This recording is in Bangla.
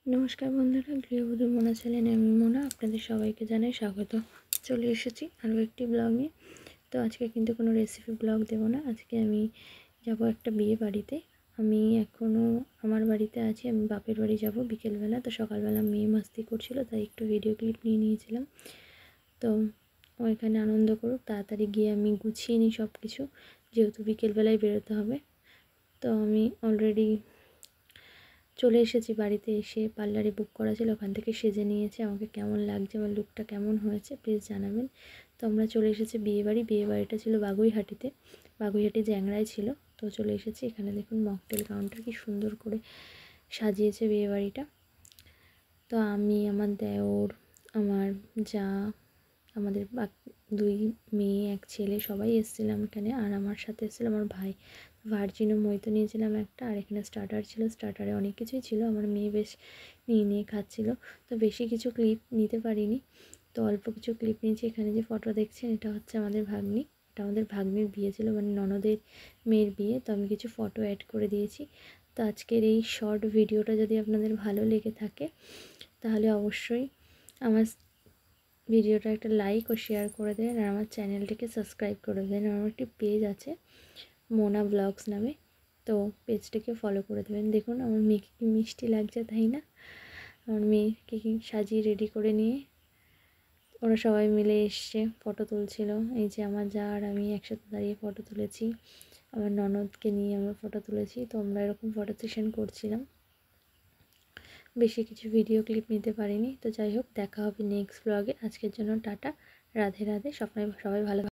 নমস্কার বন্ধুরা, গৃহবধূ মোনা চ্যানেলে আমি মোনা আপনাদের সবাইকে জানাই স্বাগত। চলে এসেছি আরও একটি ব্লগ নিয়ে। তো আজকে কিন্তু কোনো রেসিপি ব্লগ দেবো না। আজকে আমি যাব একটা বিয়ে বাড়িতে। আমি এখনও আমার বাড়িতে আছি, আমি বাপের বাড়ি যাব বিকেলবেলা। তো সকালবেলা মেয়ে মাস্তি করছিল, তাই একটু ভিডিও ক্লিপ নিয়ে নিয়েছিলাম। তো ওইখানে আনন্দ করুক, তাড়াতাড়ি গিয়ে আমি গুছিয়ে নিই সব কিছু, যেহেতু বিকেলবেলায় বেরোতে হবে। তো আমি অলরেডি চলে এসেছি বাড়িতে। এসে পার্লারে বুক করা ছিল, ওখান থেকে সেজে নিয়েছি। আমাকে কেমন লাগছে, আমার লুকটা কেমন হয়েছে প্লিজ জানাবেন। তো আমরা চলে এসেছি বিয়েবাড়িটা ছিল বাগুইহাটিতে, বাগুইহাটি জ্যাংড়ায় ছিল। তো চলে এসেছি এখানে, দেখুন মকটেল কাউন্টার কি সুন্দর করে সাজিয়েছে বিয়েবাড়িটা। তো আমি, আমার দেওর, আমার যা, আমাদের দুই মেয়ে এক ছেলে সবাই এসেছিলাম এখানে। আর আমার সাথে এসেছিলো আমার ভাই। ভার্জিনও মইতো নিয়েছিলাম একটা, আর এখানে স্টার্টার ছিল। স্টার্টারে অনেক কিছুই ছিল, আমার মেয়ে বেশ নিয়ে খাচ্ছিল। তো বেশি কিছু ক্লিপ নিতে পারিনি, তো অল্প কিছু ক্লিপ নিয়েছি। এখানে যে ফটো দেখছেন, এটা হচ্ছে আমাদের ভাগ্নি। এটা আমাদের ভাগ্নির বিয়ে ছিল, মানে ননদের মেয়ের বিয়ে। তো আমি কিছু ফটো অ্যাড করে দিয়েছি। তো আজকের এই শর্ট ভিডিওটা যদি আপনাদের ভালো লেগে থাকে, তাহলে অবশ্যই আমার ভিডিওটা একটা লাইক ও শেয়ার করে দেবেন, আর আমার চ্যানেলটিকে সাবস্ক্রাইব করে দেবেন। আমার একটি পেজ আছে মোনা ব্লগস নামে, তো পেজটিকে ফলো করে দেবেন। দেখুন আমার মেয়েকে কি মিষ্টি লাগছে, তাই না? আমার মেয়েকে কি সাজিয়ে রেডি করে নিয়ে ওরা সবাই মিলে এসছে, ফটো তুলছিল। এই যে আমার যা আর আমি একসাথে দাঁড়িয়ে ফটো তুলেছি, আমার ননদকে নিয়ে আমরা ফটো তুলেছি। তো আমরা এরকম ফটো সেশন করছিলাম। বেশি কিছু ভিডিও ক্লিপ নিতে পারিনি। তো যাই হোক, দেখা হবে নেক্সট ব্লগে। আজকের জন্য টাটা, রাধে রাধে। সবাই ভালো